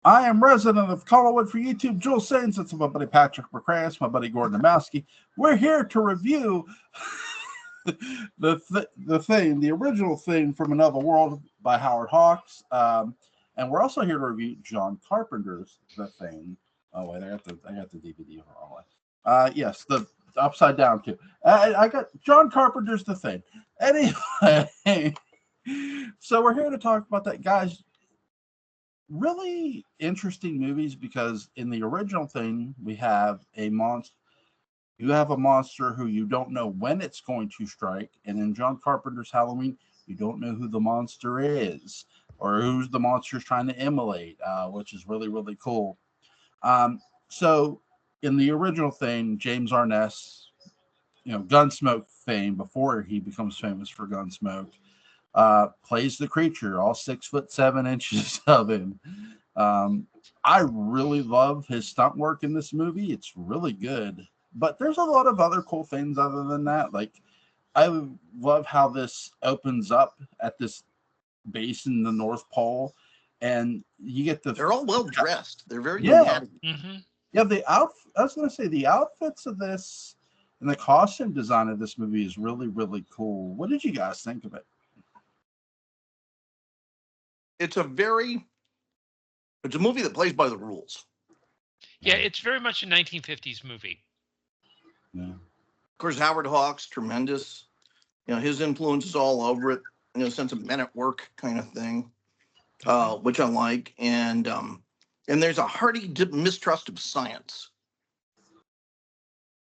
I am resident of Collinwood for YouTube. Jules Sains, it's my buddy Patrick McCray, it's my buddy Gordon Dymowski. We're here to review the original thing from Another World by Howard Hawks, and we're also here to review John Carpenter's The Thing. Oh wait, I got the DVD the wrong way. Yes, the upside down too. I got John Carpenter's The Thing. Anyway, so we're here to talk about that, guys. Really interesting movies because in the original thing we have a monster. You have a monster who you don't know when it's going to strike, and in John Carpenter's Halloween, you don't know who the monster is or who's the monster's trying to immolate, which is really really cool. So in the original thing, James Arness, Gunsmoke fame before he becomes famous for Gunsmoke, plays the creature, all 6'7" of him. I really love his stunt work in this movie. It's really good. But there's a lot of other cool things other than that. Like, I love how this opens up at this base in the North Pole, and you get the. They're all well dressed. They're very yeah. Mm-hmm. Yeah, I was gonna say the outfits of this and the costume design of this movie is really, really cool. What did you guys think of it? It's a movie that plays by the rules. Yeah, it's very much a 1950s movie. Yeah. Of course, Howard Hawks, tremendous. His influence is all over it. Sense of men at work kind of thing, which I like. And there's a hearty mistrust of science.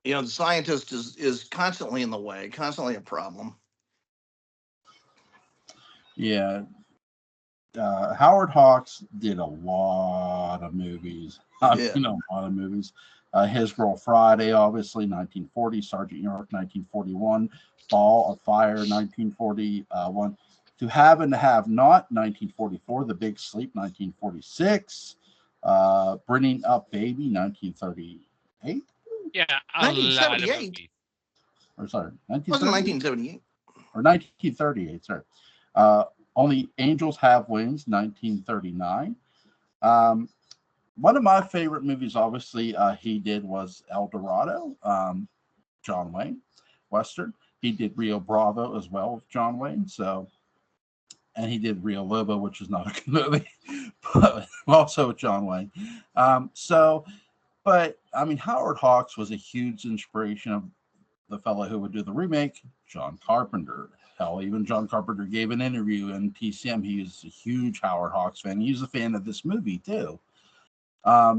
The scientist is constantly in the way, constantly a problem. Yeah. Howard Hawks did a lot of movies. A lot of movies. His Girl Friday, obviously, 1940. Sergeant York, 1941. Ball of Fire, 1941. To Have and to Have Not, 1944. The Big Sleep, 1946. Bringing Up Baby, 1938. Yeah, 1978. Or sorry, 1978. Or 1938, sorry. Only Angels Have Wings, 1939. One of my favorite movies, obviously, he did was El Dorado, John Wayne, Western. He did Rio Bravo as well with John Wayne. And he did Rio Lobo, which is not a good movie, but also with John Wayne. But I mean, Howard Hawks was a huge inspiration of the fellow who would do the remake, John Carpenter. Hell, even John Carpenter gave an interview in TCM. He was a huge Howard Hawks fan. He was a fan of this movie too. I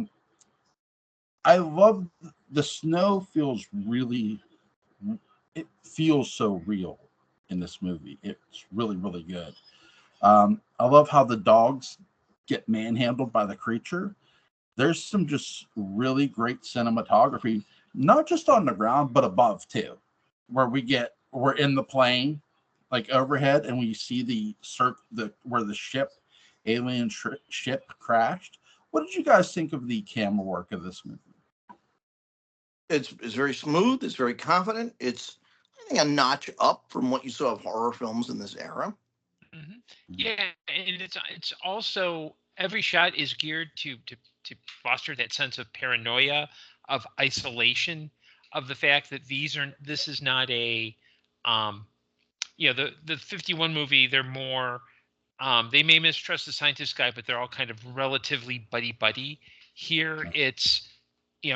love the snow. It feels so real in this movie. It's really, really good. I love how the dogs get manhandled by the creature. There's some just really great cinematography, not just on the ground, but above too, where we're in the plane, like overhead, and we see where the alien ship crashed. What did you guys think of the camera work of this movie? It's very smooth. It's very confident. It's, I think, a notch up from what you saw of horror films in this era. Mm-hmm. Yeah, and it's also every shot is geared to foster that sense of paranoia, of isolation, of the fact that this is not a the 51 movie, they're more they may mistrust the scientist guy, but they're all kind of relatively buddy. Here it's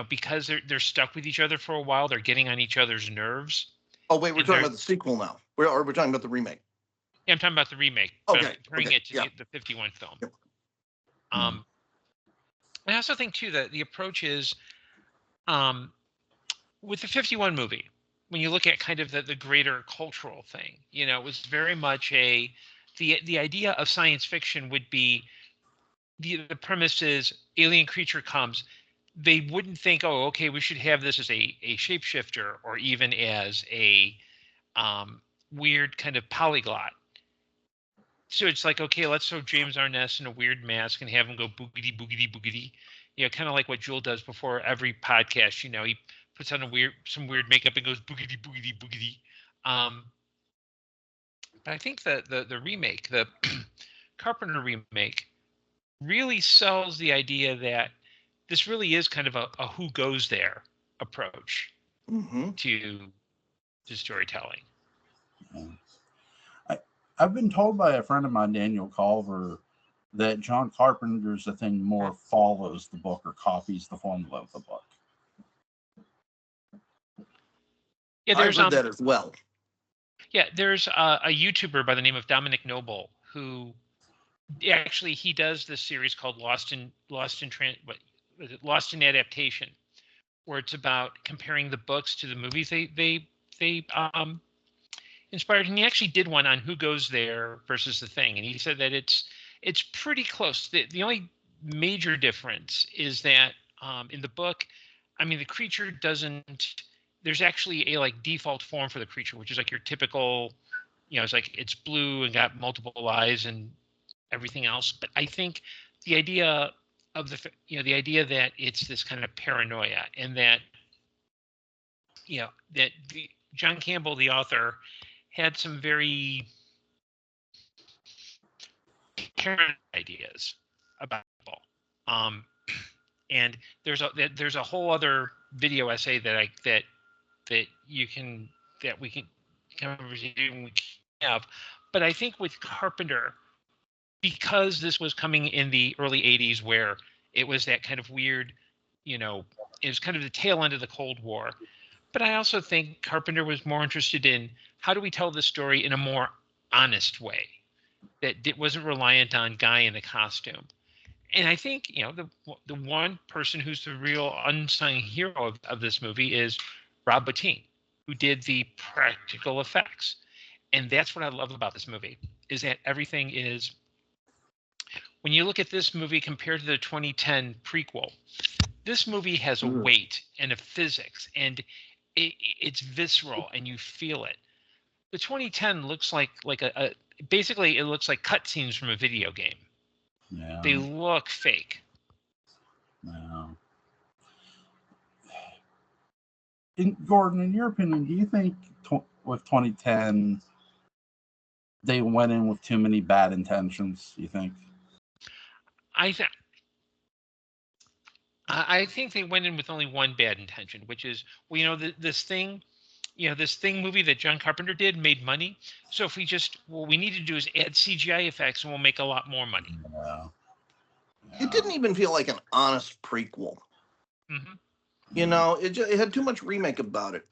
because they're stuck with each other for a while, they're getting on each other's nerves. Oh wait, we're talking about the sequel now. We're talking about the remake. Yeah, I'm talking about the remake. Okay. Comparing it to the 51 film. Yep. I also think too that the approach is with the 51 movie, when you look at kind of the greater cultural thing, it was very much the idea of science fiction would be the premise is alien creature comes. They wouldn't think, oh, okay, we should have this as a shapeshifter or even as a weird kind of polyglot. So it's like, okay, let's throw James Arness in a weird mask and have him go boogity, boogity, boogity. Kind of like what Jewel does before every podcast. He puts on some weird makeup and goes boogity, boogity, boogity. But I think the remake, the Carpenter remake, really sells the idea that this really is kind of a who goes there approach Mm-hmm. to storytelling. Yeah. I've been told by a friend of mine, Daniel Culver, that John Carpenter's The Thing more follows the book or copies the formula of the book. Yeah, I've heard that as well. Yeah, there's a YouTuber by the name of Dominic Noble who actually he does this series called Lost in Adaptation, where it's about comparing the books to the movies they inspired. And he actually did one on Who Goes There versus The Thing, and he said that it's pretty close. The only major difference is that in the book, I mean, the creature doesn't. There's actually a like default form for the creature, which is like your typical, it's like it's blue and got multiple eyes and everything else. But I think the idea of the idea that it's this kind of paranoia, and that that John Campbell, the author, had some very paranoid ideas about people. And there's a whole other video essay that you can that we can have. But I think with Carpenter, because this was coming in the early 80s where it was that kind of weird, it was kind of the tail end of the Cold War. But I also think Carpenter was more interested in how do we tell the story in a more honest way that it wasn't reliant on guy in the costume. And I think, the one person who's the real unsung hero of this movie is Rob Bottin, who did the practical effects. And that's what I love about this movie, is that everything is, when you look at this movie compared to the 2010 prequel, this movie has a weight and a physics, and it's visceral and you feel it. The 2010 looks like basically it looks like cutscenes from a video game. Yeah. They look fake. Yeah. Gordon, in your opinion, do you think with 2010 they went in with too many bad intentions? You think? I think they went in with only one bad intention, which is, this thing movie that John Carpenter did made money. So if what we need to do is add CGI effects and we'll make a lot more money. Yeah. It didn't even feel like an honest prequel. Mm-hmm. It had too much remake about it.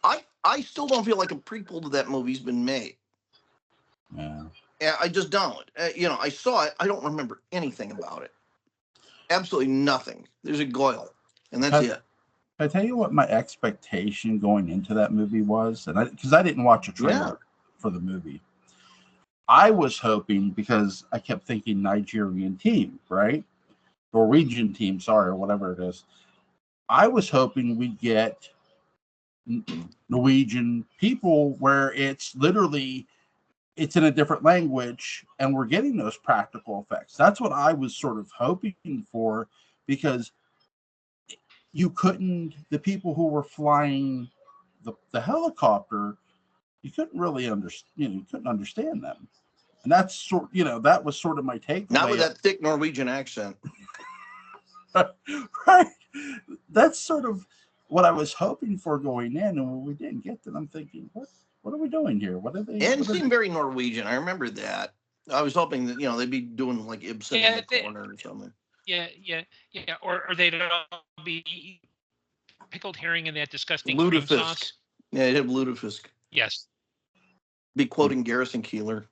I still don't feel like a prequel to that movie's been made. Yeah. Yeah, I just don't. I saw it. I don't remember anything about it. Absolutely nothing. There's a Goyle, and that's it. I tell you what my expectation going into that movie was, and because I didn't watch a trailer for the movie. I was hoping, because I kept thinking Nigerian team, right? Norwegian team, sorry, or whatever it is. I was hoping we'd get Norwegian people where it's literally, it's in a different language and we're getting those practical effects. That's what I was sort of hoping for, because you couldn't, the people who were flying the helicopter, you couldn't really understand, you couldn't understand them. And that's that was sort of my takeaway. Not with that thick Norwegian accent. Right. That's sort of what I was hoping for going in, and when we didn't get that, I'm thinking, what are we doing here? What are they? And it seemed very Norwegian. I remember that. I was hoping that they'd be doing like Ibsen in the corner or something. Yeah. Or they'd all be pickled herring in that disgusting Lutefisk. cream sauce. Yeah, it'd have Lutefisk. Yes. Be quoting Garrison Keillor.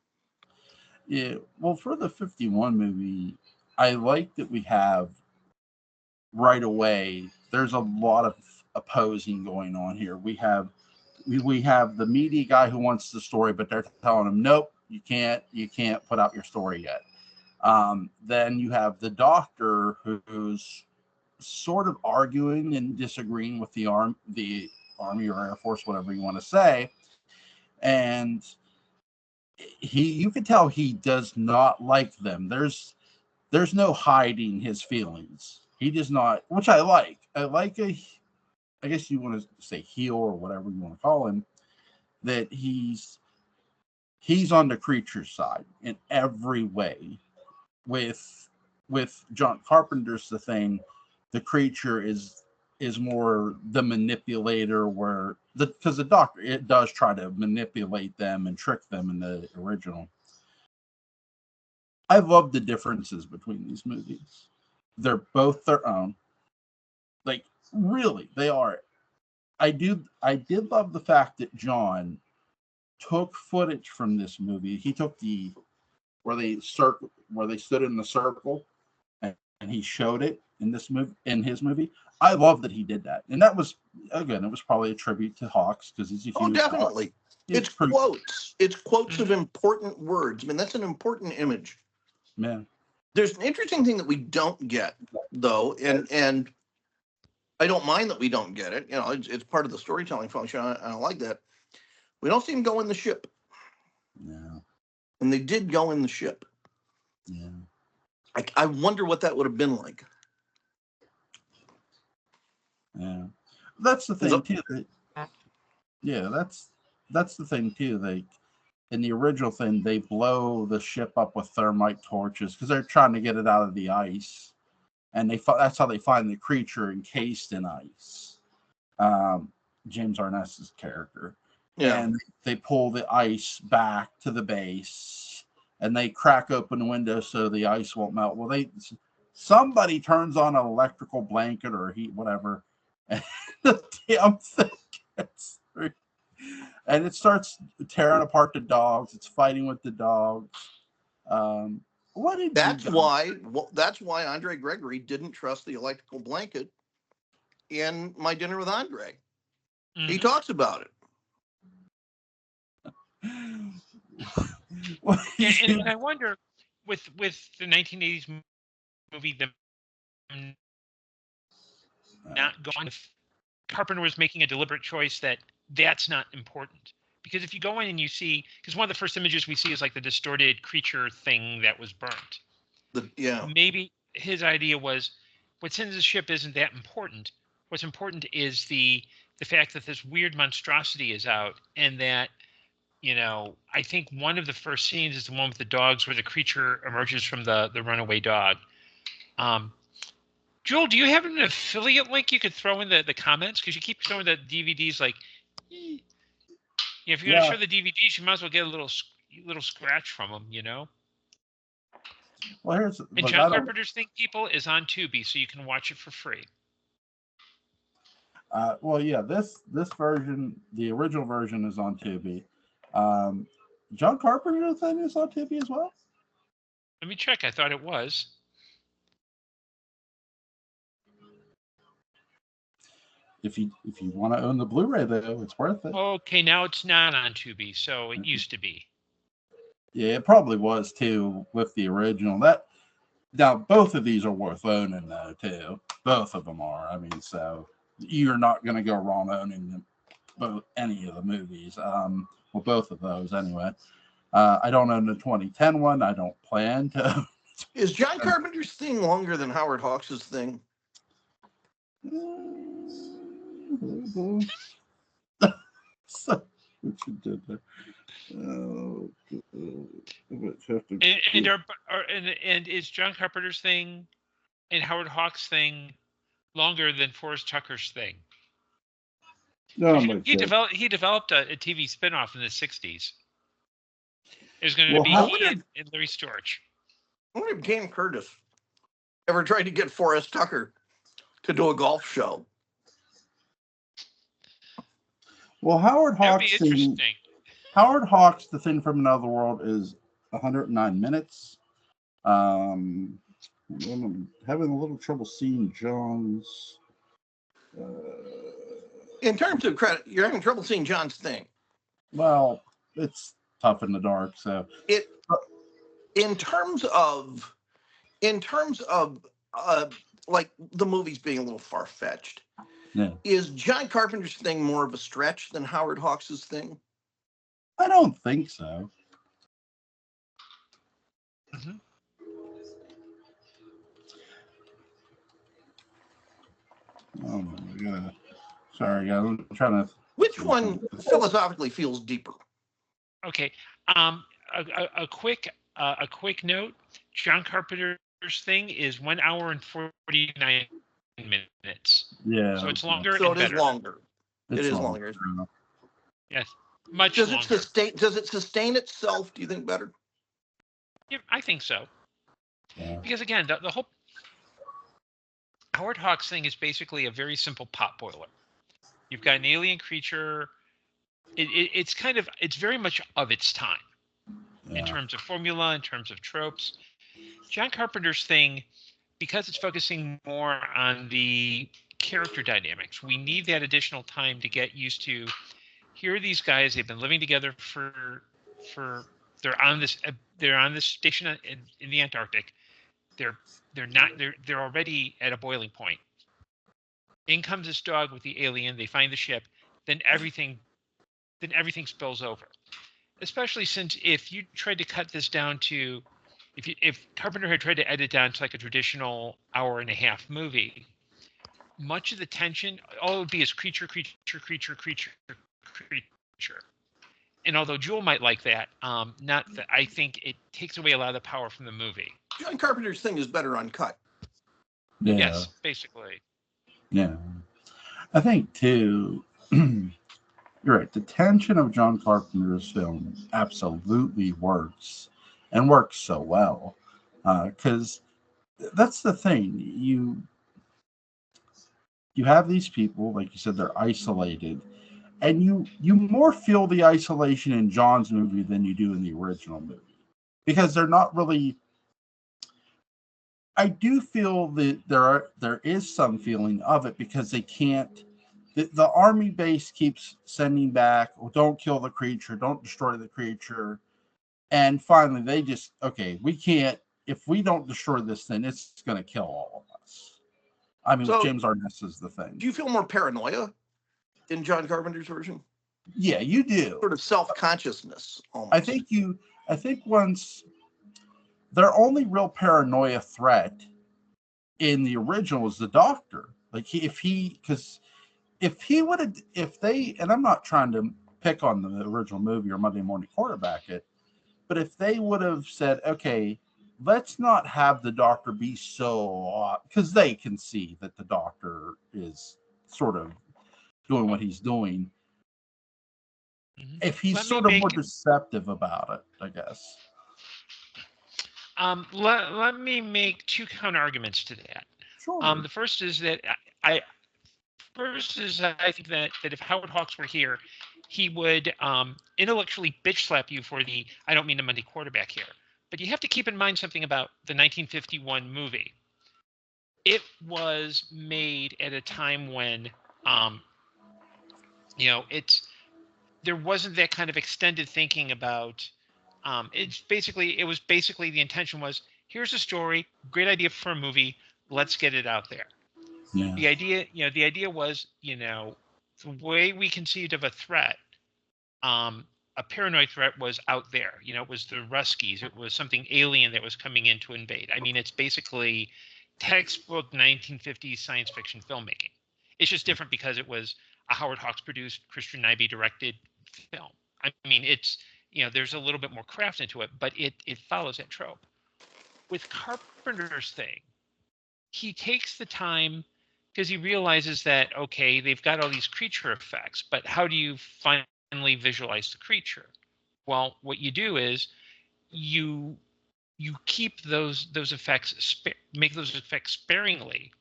Yeah. Well, for the 51 movie, I like that we have right away. There's a lot of opposing going on here. We have the media guy who wants the story, but they're telling him, nope, you can't put out your story yet. Then you have the doctor who's sort of arguing and disagreeing with the Army or Air Force, whatever you want to say. And you could tell he does not like them. There's no hiding his feelings. He does not, which I like. I like I guess you want to say heel or whatever you want to call him, that he's on the creature's side in every way, with with John Carpenter's The Thing, the creature is more the manipulator, where because the doctor, it does try to manipulate them and trick them in the original. I love the differences between these movies. They're both their own. Like, really, they are. I did love the fact that John took footage from this movie. He took where they stood in the circle, and he showed it in his movie. I love that he did that, and that was, again, it was probably a tribute to Hawks, because he's a huge definitely. It's quotes. It's quotes of important words. I mean, that's an important image. Yeah. There's an interesting thing that we don't get, though, and I don't mind that we don't get it. You know, it's part of the storytelling function. I like that. We don't see him go in the ship. Yeah. And they did go in the ship. Yeah. I wonder what that would have been like. Yeah. That's the thing too. Yeah, that's the thing too. Like, in the original thing, they blow the ship up with thermite torches because they're trying to get it out of the ice, and that's how they find the creature encased in ice. James Arness's character. Yeah. And they pull the ice back to the base, and they crack open the window so the ice won't melt. Well, somebody turns on an electrical blanket or heat, whatever, and the damn thing gets through. And it starts tearing apart the dogs. It's fighting with the dogs. That's why Andre Gregory didn't trust the electrical blanket in My Dinner with Andre. Mm-hmm. He talks about it. and I wonder, with the 1980s movie, not going, Carpenter was making a deliberate choice that's not important. Because if you go in and you see, because one of the first images we see is like the distorted creature thing that was burnt. Maybe his idea was, what's in the ship isn't that important. What's important is the fact that this weird monstrosity is out, and that, you know, I think one of the first scenes is the one with the dogs where the creature emerges from the runaway dog. Joel, do you have an affiliate link you could throw in the comments? Because you keep showing the DVDs like, if you're going to show the DVDs, you might as well get a little scratch from them, you know? Well, and John Carpenter's Thing, people, is on Tubi, so you can watch it for free. This version, the original version, is on Tubi. John Carpenter's Thing is on Tubi as well? Let me check. I thought it was. If you want to own the Blu-ray, though, it's worth it. Okay, now it's not on Tubi, so it used to be. Yeah, it probably was too with the original. Now both of these are worth owning, though, too. Both of them are. I mean, so you're not going to go wrong owning any of the movies. Both of those anyway. I don't own the 2010 one. I don't plan to. Is John Carpenter's Thing longer than Howard Hawks' Thing? So, what you did there. And is John Carpenter's Thing and Howard Hawks' Thing longer than Forrest Tucker's Thing? He developed a TV spinoff in the 60s. It was going to be he and Larry Storch. I wonder if Jane Curtis ever tried to get Forrest Tucker to do a golf show. Well, Howard Hawks' The Thing from Another World is 109 minutes. I'm having a little trouble seeing John's. In terms of credit, you're having trouble seeing John's Thing. Well, it's tough in the dark, so in terms of like the movies being a little far-fetched. Yeah. Is John Carpenter's Thing more of a stretch than Howard Hawks' Thing? I don't think so. Mm-hmm. Oh my God. Sorry, guys. I'm trying to. Which one philosophically feels deeper? Okay. A quick note. John Carpenter's thing is 1 hour and 49 minutes. Yeah. So it's longer So and it is better. longer. It's It is long. longer. Yes, much Does it longer. sustain itself? Do you think better? Yeah, I think so. Yeah. Because again, the whole Howard Hawks thing is basically a very simple pot boiler. You've got an alien creature. It's very much of its time in terms of formula, in terms of tropes. John Carpenter's thing, because it's focusing more on the character dynamics, we need that additional time to get used to. Here are these guys. They've been living together for they're on this station in the Antarctic. They're already at a boiling point. In comes this dog with the alien. They find the ship. Then everything spills over. Especially since if you tried to cut this down to, if Carpenter had tried to edit down to like a traditional hour and a half movie, much of the tension, all it would be is creature. And although Jewel might like that, not that I think it takes away a lot of the power from the movie. John Carpenter's thing is better uncut. Yeah. Yes, basically. Yeah. I think too, you're right. The tension of John Carpenter's film absolutely works, and works so well. Because that's the thing. You have these people, like you said, they're isolated, and you more feel the isolation in John's movie than you do in the original movie, because they're not really. I do feel that there is some feeling of it, because they can't. The army base keeps sending back, oh, don't kill the creature, don't destroy the creature, and finally they just, okay, we can't. If we don't destroy this thing, it's going to kill all of us. I mean, So, with James Arness is the thing. Do you feel more paranoia in John Carpenter's version? Yeah, you do. Sort of self-consciousness, almost. I think once their only real paranoia threat in the original is the doctor. Like if they, and I'm not trying to pick on the original movie or Monday Morning Quarterback it, but if they would have said, okay, let's not have the doctor be so, because they can see that the doctor is sort of doing what he's doing. Mm-hmm. If he's sort of more deceptive about it, I guess. Let me make two counter arguments to that. Sure. The first is that I think that if Howard Hawks were here, he would intellectually bitch slap you for the, I don't mean the Monday Quarterback here, but you have to keep in mind something about the 1951 movie. It was made at a time when, there wasn't that kind of extended thinking about. It was basically the intention was, here's a story, great idea for a movie, let's get it out there. Yeah. The idea was, the way we conceived of a threat, a paranoid threat was out there. It was the Ruskies. It was something alien that was coming in to invade. I mean, it's basically textbook 1950s science fiction filmmaking. It's just different because it was a Howard Hawks produced, Christian Nyby directed film. I mean, it's, there's a little bit more craft into it, but it follows that trope. With Carpenter's thing, he takes the time, because he realizes that, okay, they've got all these creature effects, but how do you finally visualize the creature? Well, what you do is you keep those effects, make those effects sparingly,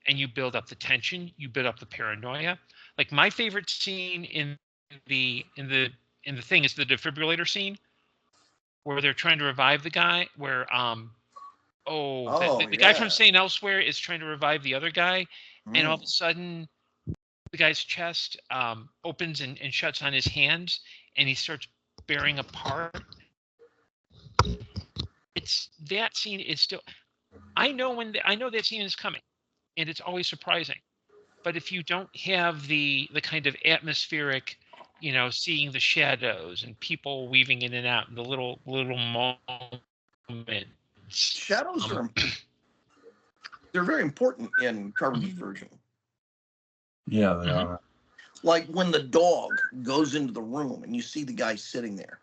and you build up the tension, you build up the paranoia. Like my favorite scene in the thing is the defibrillator scene, where they're trying to revive the guy, where the guy from St. Elsewhere is trying to revive the other guy, and all of a sudden the guy's chest opens and shuts on his hands, and he starts bearing apart. It's that scene is still. I know that scene is coming, and it's always surprising. But if you don't have the kind of atmospheric, seeing the shadows and people weaving in and out, and the little moments. Shadows are they're very important in Carpenter's version. Yeah, they are. Like when the dog goes into the room and you see the guy sitting there.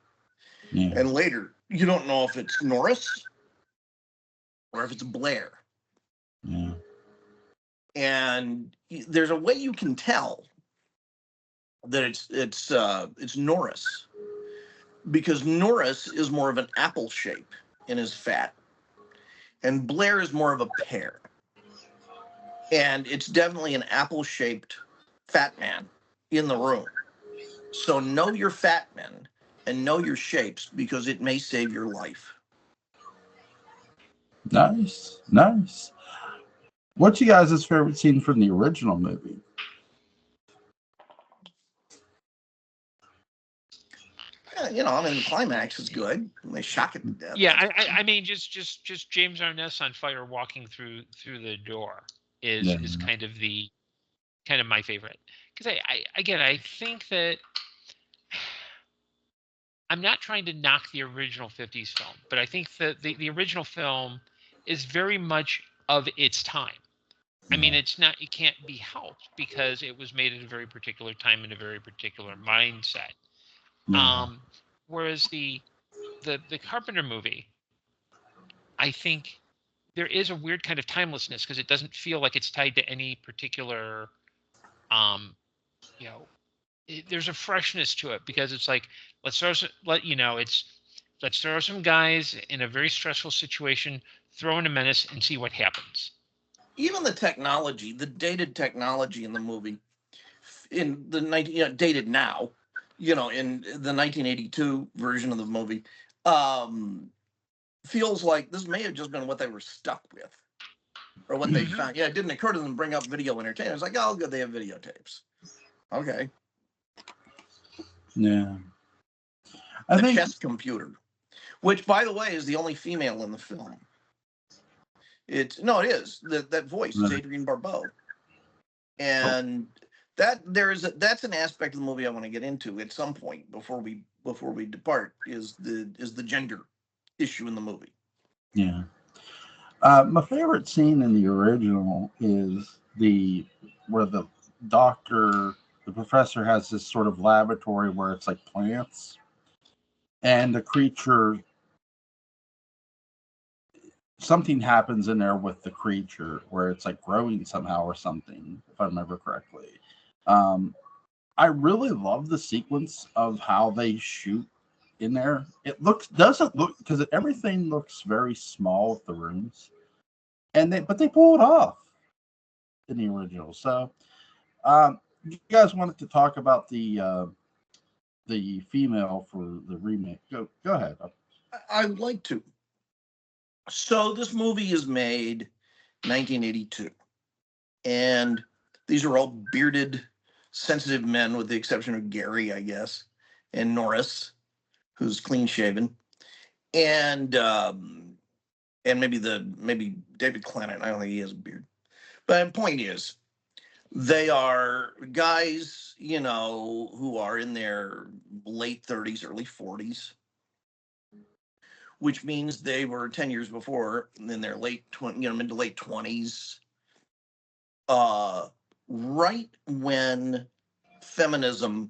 Yeah. And later, you don't know if it's Norris or if it's Blair. Yeah. And there's a way you can tell that it's Norris, because Norris is more of an apple shape in his fat, and Blair is more of a pear. And it's definitely an apple-shaped fat man in the room. So know your fat men and know your shapes, because it may save your life. Nice. Nice. What's you guys' favorite scene from the original movie? The climax is good. They shock it to death. Yeah, I mean, just James Arness on fire walking through the door is kind of my favorite, because I think that I'm not trying to knock the original 50s film, but I think that the original film is very much of its time. I mean, it can't be helped because it was made at a very particular time in a very particular mindset. Yeah. Whereas the Carpenter movie, I think there is a weird kind of timelessness, because it doesn't feel like it's tied to any particular, there's a freshness to it, because it's like, let's throw some guys in a very stressful situation, throw in a menace and see what happens. Even the technology, the dated technology in the movie, in the dated now, in the 1982 version of the movie, feels like this may have just been what they were stuck with, or what they found. Yeah, it didn't occur to them to bring up video entertainment. It's like, oh, good, they have videotapes. Okay. Yeah. I think chess computer, which, by the way, is the only female in the film. It is that voice is Adrienne Barbeau, and that's an aspect of the movie I want to get into at some point before we depart, is the gender issue in the movie. Yeah. My favorite scene in the original is where the professor has this sort of laboratory where it's like plants, and the creature, something happens in there with the creature where it's like growing somehow or something, if I remember correctly. I really love the sequence of how they shoot in there. It doesn't look, because everything looks very small with the rooms, but they pull it off in the original. So, you guys wanted to talk about the female for the remake. Go ahead. I would like to. So this movie is made 1982, and these are all bearded, sensitive men, with the exception of Gary, I guess, and Norris, who's clean shaven, and maybe David Clennon. I don't think he has a beard. But the point is, they are guys, who are in their late 30s, early 40s, which means they were 10 years before, in their mid to late 20s, right when feminism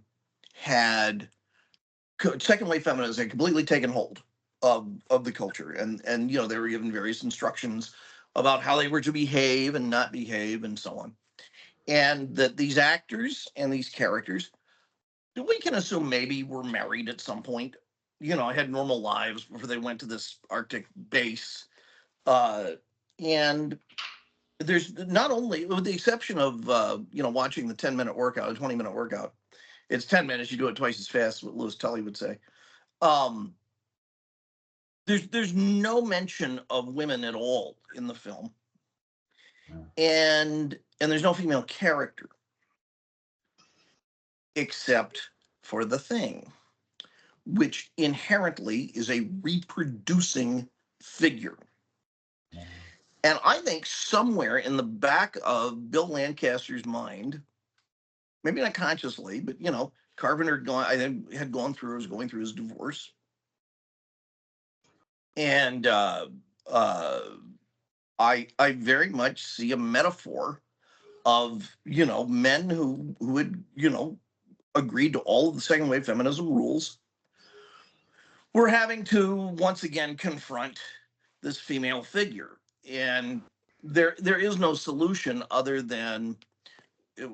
second wave feminism had completely taken hold of the culture, and they were given various instructions about how they were to behave and not behave and so on. And that these actors and these characters, we can assume maybe were married at some point, had normal lives before they went to this Arctic base. And there's not only, with the exception of, watching the 10-minute workout, a 20-minute workout, it's 10 minutes, you do it twice as fast, what Louis Tully would say. There's no mention of women at all in the film. And there's no female character, except for the Thing, which inherently is a reproducing figure. And I think somewhere in the back of Bill Lancaster's mind, maybe not consciously, but Carpenter was going through his divorce, and I very much see a metaphor of men who had agreed to all of the second wave feminism rules, were having to once again confront this female figure. and there is no solution other than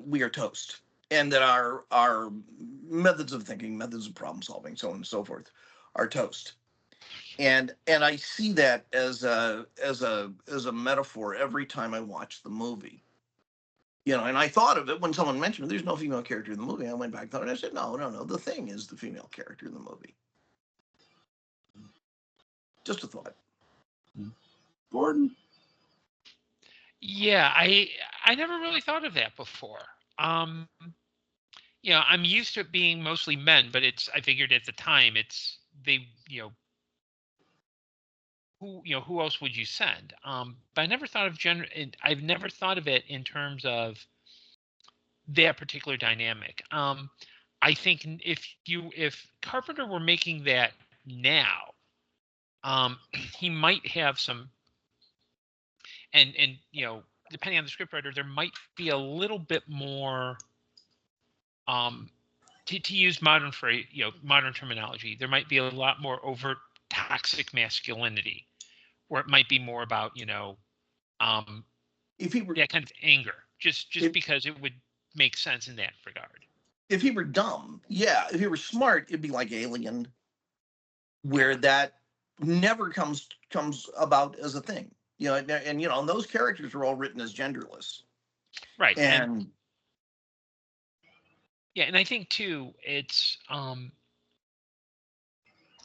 we are toast, and that our methods of thinking, methods of problem solving, so on and so forth, are toast. And I see that as a metaphor every time I watch the movie. And I thought of it when someone mentioned there's no female character in the movie. I went back thought and I said, no, the Thing is the female character in the movie. Just a thought. Gordon? Yeah, I never really thought of that before. I'm used to it being mostly men, but I figured at the time they, who else would you send? But I never thought of I've never thought of it in terms of that particular dynamic. I think if Carpenter were making that now, he might have some, and depending on the scriptwriter, there might be a little bit more, to use modern terminology, there might be a lot more overt toxic masculinity, where it might be more about If he were that kind of anger, just because it would make sense in that regard. If he were dumb, yeah. If he were smart, it'd be like Alien, where that never comes about as a thing. And those characters are all written as genderless. Right. And yeah, and I think too, it's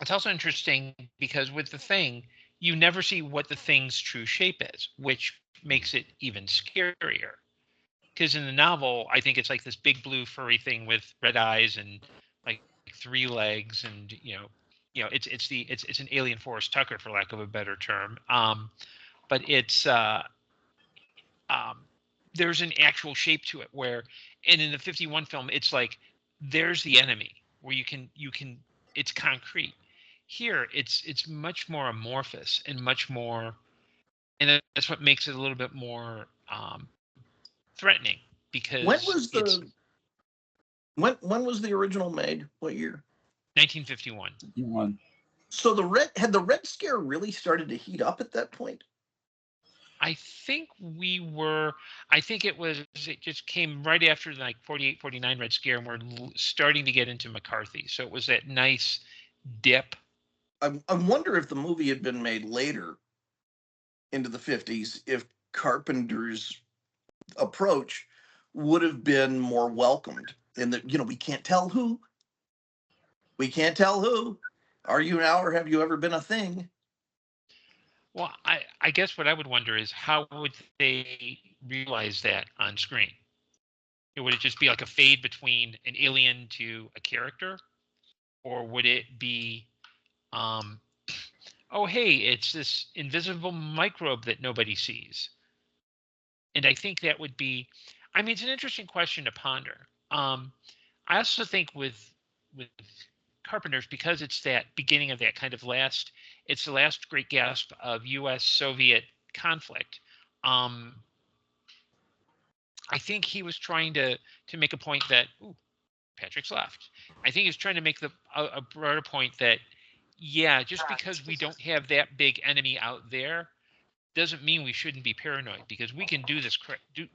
also interesting because with the Thing, you never see what the Thing's true shape is, which makes it even scarier. Because in the novel, I think it's like this big blue furry thing with red eyes and like 3 legs, and it's an alien Forrest Tucker, for lack of a better term. But it's there's an actual shape to it, and in the 51 film, it's like there's the enemy where you can it's concrete. Here, it's much more amorphous and much more, and that's what makes it a little bit more threatening, because when was the original made? What year? 1951. So the Red Scare really started to heat up at that point? I think it just came right after like 48, 49 Red Scare, and we're starting to get into McCarthy. So it was that nice dip. I wonder if the movie had been made later into the 50s, if Carpenter's approach would have been more welcomed. And that, we can't tell who. We can't tell who. Are you now, or have you ever been a thing? Well, I guess what I would wonder is, how would they realize that on screen? Would it just be like a fade between an alien to a character? Or would it be, oh, hey, it's this invisible microbe that nobody sees? And I think that would be, it's an interesting question to ponder. I also think with Carpenter's, because it's that beginning of that kind of it's the last great gasp of U.S.-Soviet conflict. I think he was trying to make a point that, Patrick's left. I think he's trying to make a broader point that, yeah, just because we don't have that big enemy out there doesn't mean we shouldn't be paranoid, because we can do this.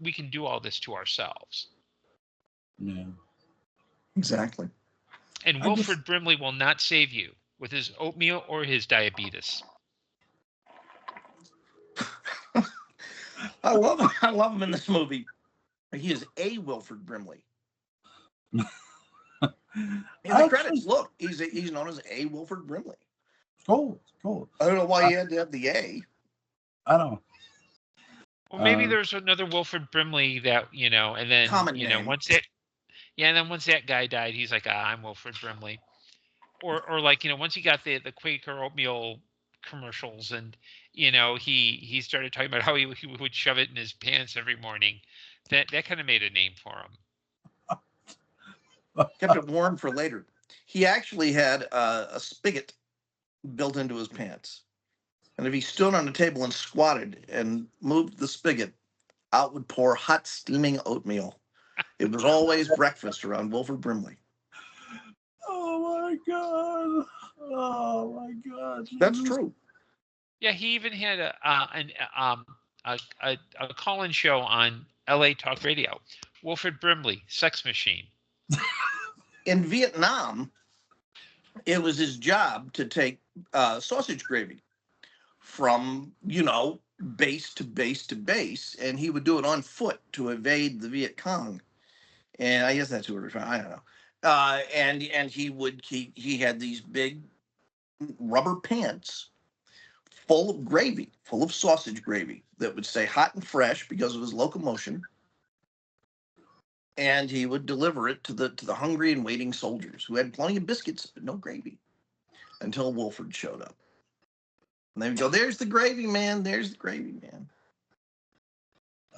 We can do all this to ourselves. Yeah, exactly. And Wilford Brimley will not save you with his oatmeal or his diabetes. I love him in this movie. He is a Wilford Brimley. In the credits, look, he's known as a Wilford Brimley. Cool. I don't know why he had to have the A. I don't know. Well, maybe there's another Wilford Brimley that, and then common name. once that guy died, he's like, I'm Wilford Brimley. Or like, once he got the Quaker oatmeal commercials, and he started talking about how he would shove it in his pants every morning. That kind of made a name for him. Kept it warm for later. He actually had a spigot built into his pants, and if he stood on a table and squatted and moved the spigot, out would pour hot steaming oatmeal. It was always breakfast around Wilford Brimley. Oh my god! Oh my god! That's true. Yeah, he even had a call-in show on L.A. Talk Radio. Wilfred Brimley, Sex Machine. In Vietnam, it was his job to take sausage gravy from, base to base to base, and he would do it on foot to evade the Viet Cong. And I guess that's who we're trying. I don't know. And he had these big rubber pants full of gravy, full of sausage gravy that would stay hot and fresh because of his locomotion. And he would deliver it to the hungry and waiting soldiers who had plenty of biscuits but no gravy until Wilford showed up. And they would go, "There's the gravy man. There's the gravy man."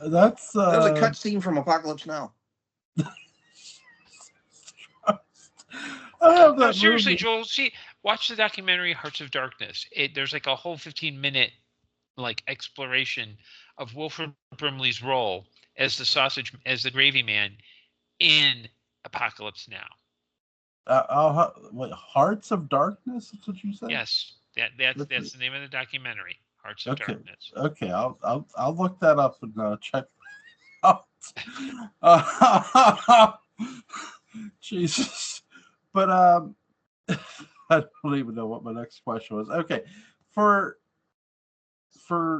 That's That was a cut scene from Apocalypse Now. I have No, that seriously, movie. Joel. Watch the documentary Hearts of Darkness. There's like a whole 15-minute exploration of Wilfred Brimley's role as the gravy man in Apocalypse Now. Wait, Hearts of Darkness? That's what you said? Yes, that's the name of the documentary, Hearts of Darkness. Okay, I'll look that up and check out. Jesus, but I don't even know what my next question was. Okay, for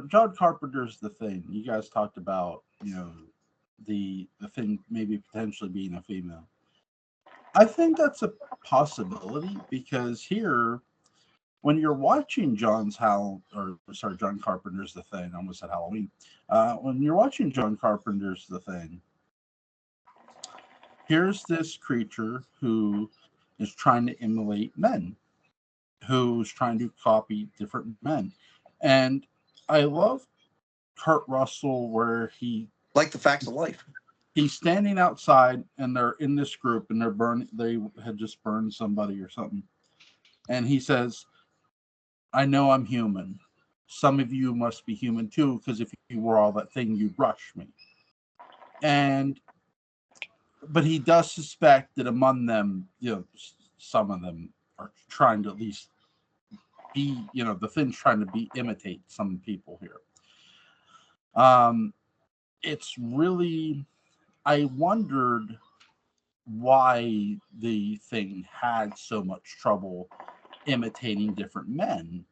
John Carpenter's The Thing, you guys talked about the thing maybe potentially being a female. I think that's a possibility because here, when you're watching John Carpenter's The Thing, I almost said Halloween. When you're watching John Carpenter's The Thing, here's this creature who is trying to emulate men, who's trying to copy different men. And I love Kurt Russell where like the facts of life. He's standing outside and they're in this group and they had just burned somebody or something. And he says, "I know I'm human. Some of you must be human too, because if you were all that thing, you'd rush me." But he does suspect that among them, some of them are trying to at least be, the Thing's trying to imitate some people here. It's really, I wondered why the Thing had so much trouble imitating different men.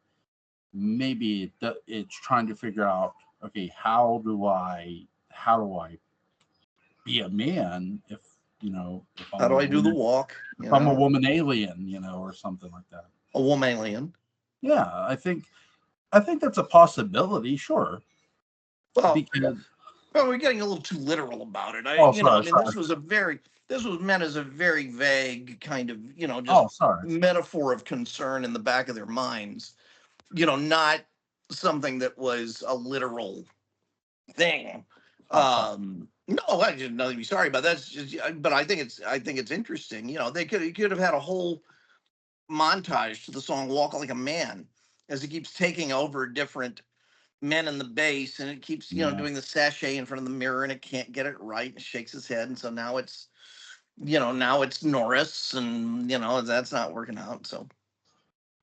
Maybe it's trying to figure out, okay, how do I be a man if how do I do the walk? If I'm a woman alien, or something like that. A woman alien. Yeah, I think that's a possibility. Sure. Well, we're getting a little too literal about it. This was meant as a very vague kind of, metaphor of concern in the back of their minds. Not something that was a literal thing. No, I just nothing to be sorry about. That's just, but I think it's interesting. They could have had a whole montage to the song "Walk Like a Man" as it keeps taking over different men in the bass, and it keeps doing the sachet in front of the mirror, and it can't get it right, and shakes his head, and so now it's Norris, and that's not working out. So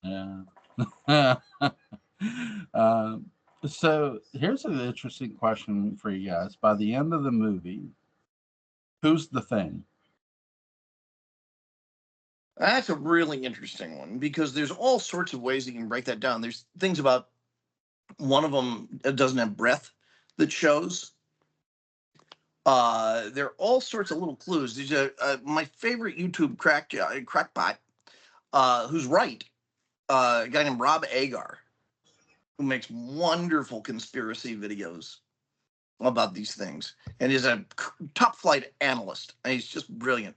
yeah. So here's an interesting question for you guys. By the end of the movie, who's the Thing? That's a really interesting one because there's all sorts of ways you can break that down. There's things about one of them doesn't have breath that shows. There are all sorts of little clues. There's my favorite YouTube crackpot, who's right, a guy named Rob Agar, who makes wonderful conspiracy videos about these things, and is a top flight analyst. And he's just brilliant.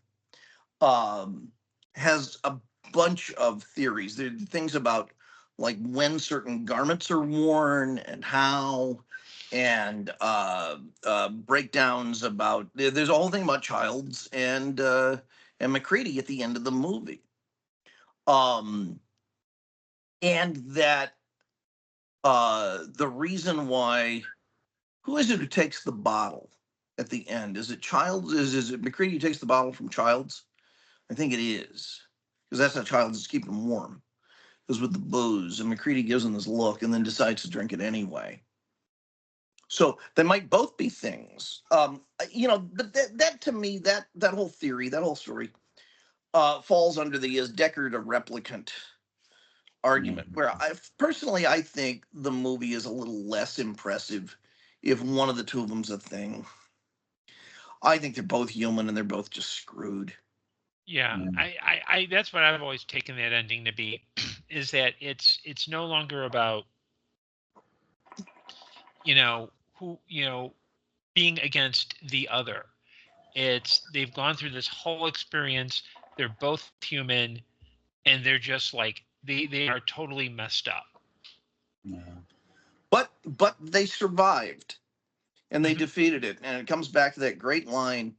Has a bunch of theories. There are things about like when certain garments are worn and how, and breakdowns about. There's a whole thing about Childs and McCray at the end of the movie, and that the reason why. Who is it who takes the bottle at the end? Is it Childs? Is it McCray who takes the bottle from Childs? I think it is, because that's how Childs is keeping him warm. is with the booze, and McCready gives him this look and then decides to drink it anyway. So they might both be things. But that to me, that whole theory, that whole story, falls under the is Deckard a replicant argument, where I think the movie is a little less impressive if one of the two of them's a thing. I think they're both human and they're both just screwed. Yeah, I that's what I've always taken that ending to be, is that it's no longer about, who, being against the other. It's they've gone through this whole experience. They're both human, and they're just like they are totally messed up. Yeah. But they survived, and they defeated it. And it comes back to that great line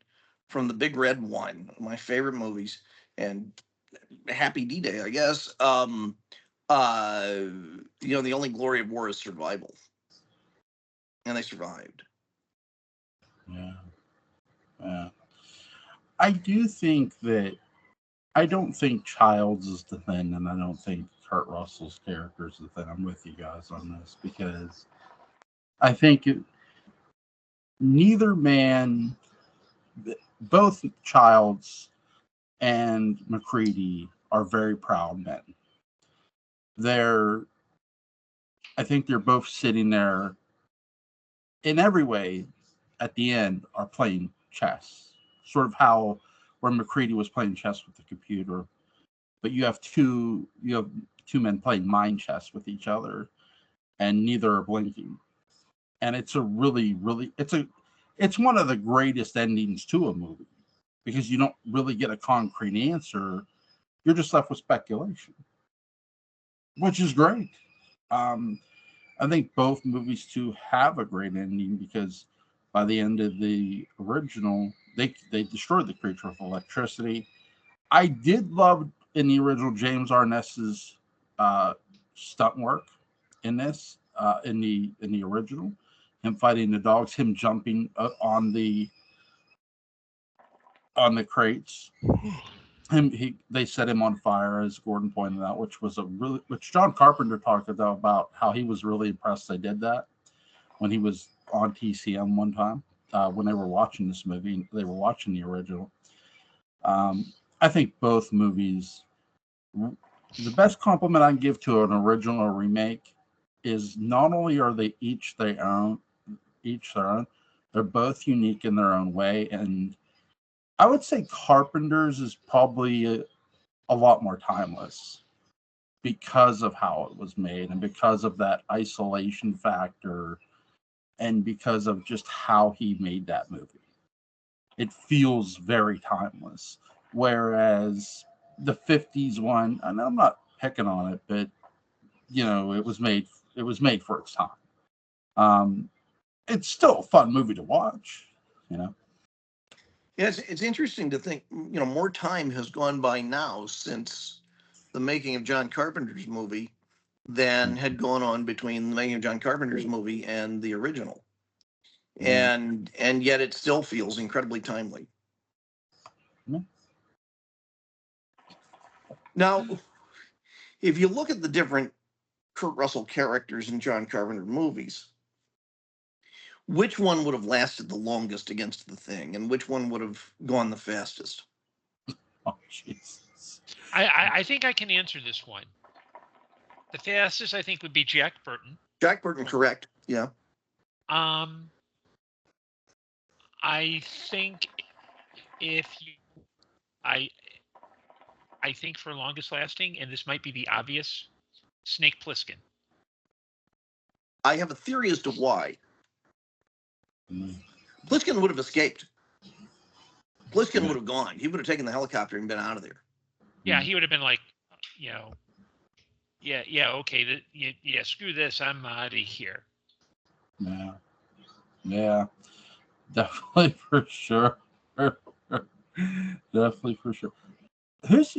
from The Big Red One, one of my favorite movies, and Happy D-Day, I guess. The only glory of war is survival, and they survived. Yeah. I do think that I don't think Childs is the thing, and I don't think Kurt Russell's character is the thing. I'm with you guys on this because I think neither man, both Childs and McCready are very proud men. I think they're both sitting there in every way at the end are playing chess. Sort of how where McCready was playing chess with the computer, but you have two men playing mind chess with each other, and neither are blinking. And it's a really, really it's one of the greatest endings to a movie because you don't really get a concrete answer. You're just left with speculation, which is great. I think both movies too have a great ending because by the end of the original, they destroyed the creature with electricity. I did love in the original James Arness's stunt work in this in the original, him fighting the dogs, him jumping on the crates. They set him on fire, as Gordon pointed out, which John Carpenter talked about how he was really impressed they did that when he was on TCM one time when they were watching this movie. They were watching the original. I think both movies. The best compliment I can give to an original or remake is not only are they each their own, they're both unique in their own way, and I would say Carpenter's is probably a lot more timeless because of how it was made and because of that isolation factor and because of just how he made that movie. It feels very timeless. Whereas the 50s one, and I'm not picking on it, but it was made for its time. It's still a fun movie to watch, Yeah, it's interesting to think, more time has gone by now since the making of John Carpenter's movie than had gone on between the making of John Carpenter's movie and the original. And yet it still feels incredibly timely. Now, if you look at the different Kurt Russell characters in John Carpenter movies, which one would have lasted the longest against the Thing, and which one would have gone the fastest? Oh, Jesus. I think I can answer this one. The fastest, I think, would be Jack Burton. Jack Burton, correct? Yeah. I think I think for longest lasting, and this might be the obvious, Snake Plissken. I have a theory as to why. Plissken would have escaped. Plissken would have gone. He would have taken the helicopter and been out of there. Yeah, he would have been like, okay, screw this, I'm out of here. Yeah, definitely for sure. Definitely for sure. Who's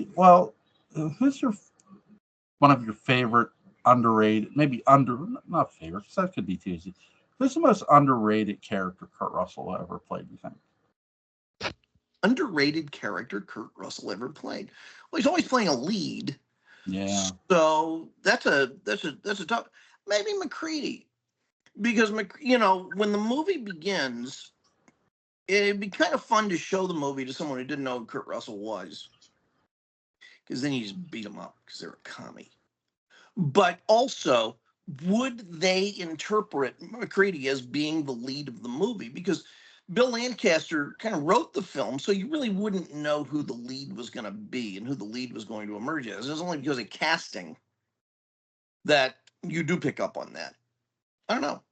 one of your favorite underrated, not favorite, because that could be too easy. Who's the most underrated character Kurt Russell ever played, you think? Underrated character Kurt Russell ever played? Well, he's always playing a lead. Yeah. So that's a tough. Maybe McCready, because when the movie begins, it'd be kind of fun to show the movie to someone who didn't know who Kurt Russell was, because then you just beat them up because they're a commie. But also, would they interpret McCready as being the lead of the movie? Because Bill Lancaster kind of wrote the film, so you really wouldn't know who the lead was going to be and who the lead was going to emerge as. It's only because of casting that you do pick up on that. I don't know.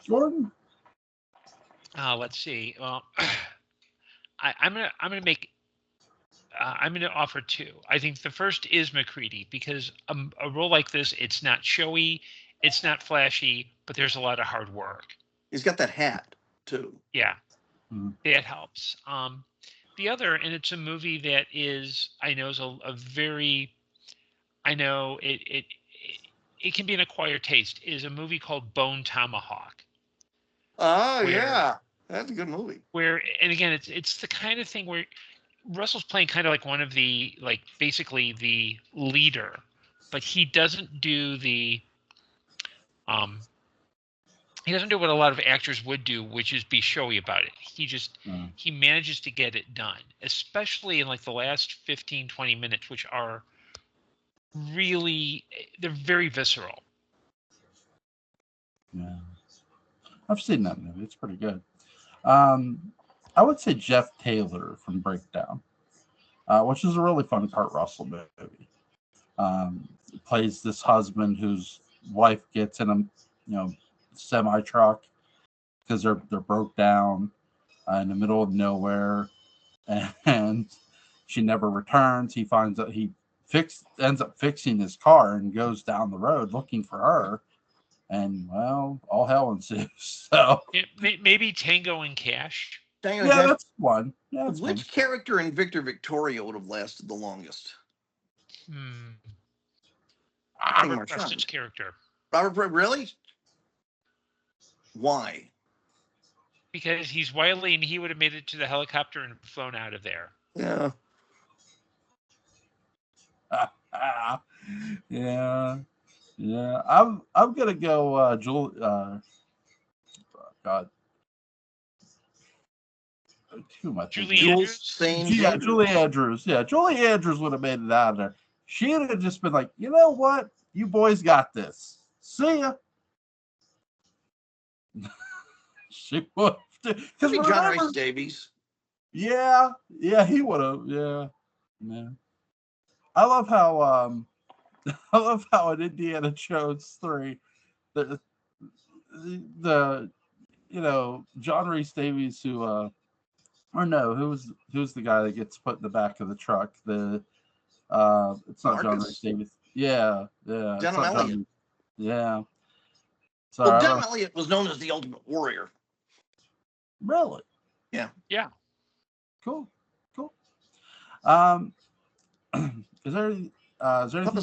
Jordan? Let's see. Well, I'm gonna make. I'm going to offer two. I think the first is McCready, because a role like this, it's not showy, it's not flashy, but there's a lot of hard work. He's got that hat too. Yeah, that helps. The other, and it's a movie that is, I know, is a very, I know it can be an acquired taste, is a movie called Bone Tomahawk. Oh, yeah. That's a good movie. Where, and again, it's the kind of thing where Russell's playing kind of like one of the, like, basically the leader, but he doesn't do the he doesn't do what a lot of actors would do, which is be showy about it. He just he manages to get it done, especially in like the last 15 20 minutes, which are really, they're very visceral. Yeah, I've seen that movie. It's pretty good. I would say Jeff Taylor from Breakdown, which is a really fun Kurt Russell movie. Plays this husband whose wife gets in a semi truck because they're broke down in the middle of nowhere, and she never returns. He finds out he ends up fixing his car and goes down the road looking for her, and well, all hell ensues. So maybe Tango and Cash. That's one. Yeah, that's Which character in Victor Victoria would have lasted the longest? Robert Preston's character. Robert, really? Why? Because he's wily, and he would have made it to the helicopter and flown out of there. Yeah. Yeah. I'm gonna go Julie Andrews? Julie Andrews. Yeah, Julie Andrews would have made it out of there. She would have just been like, you know what? You boys got this. See ya. She would have. Because John Rhys Davies. Yeah, he would have. Yeah. I love how in Indiana Jones 3, the John Rhys Davies who's the guy that gets put in the back of the truck? It's not John Rhys Davies. Yeah. Denham Elliott. Yeah. Sorry, well, Denham Elliott was known as the Ultimate Warrior. Really? Yeah. Cool. Is there anything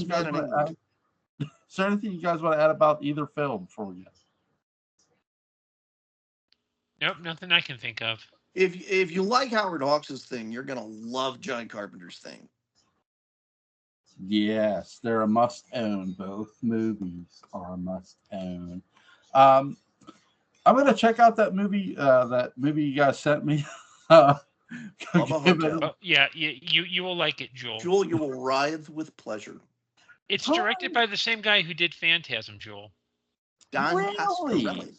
you guys want to add? Is there anything you guys want to add about either film before we go? Nope, nothing I can think of. If you like Howard Hawks' thing, you're gonna love John Carpenter's thing. Yes, they're a must-own. Both movies are a must-own. I'm gonna check out that movie. That movie you guys sent me. You will like it, Joel. Joel, you will writhe with pleasure. It's directed by the same guy who did Phantasm, Joel. Don Pasquarelli.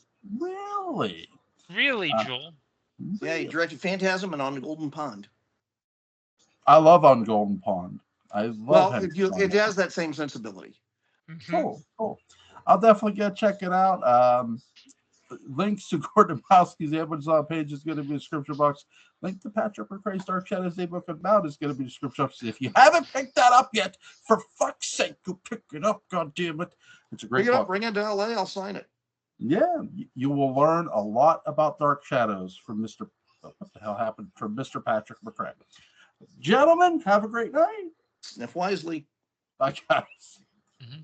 Really, Joel? Yeah, he directed Phantasm and On the Golden Pond. I love On Golden Pond. I love him. It has that same sensibility. Mm-hmm. Cool. I'll definitely go check it out. Links to Gordon Dymowski's Amazon page is going to be in the description box. Link to Patrick McCray's Dark Shadows Daybook About is going to be in the description box. If you haven't picked that up yet, for fuck's sake, go pick it up. God damn it! It's a great book. Bring it to LA. I'll sign it. Yeah, you will learn a lot about Dark Shadows from Mr. Patrick McCray. Gentlemen, have a great night. Sniff wisely. Bye, guys. Mm-hmm.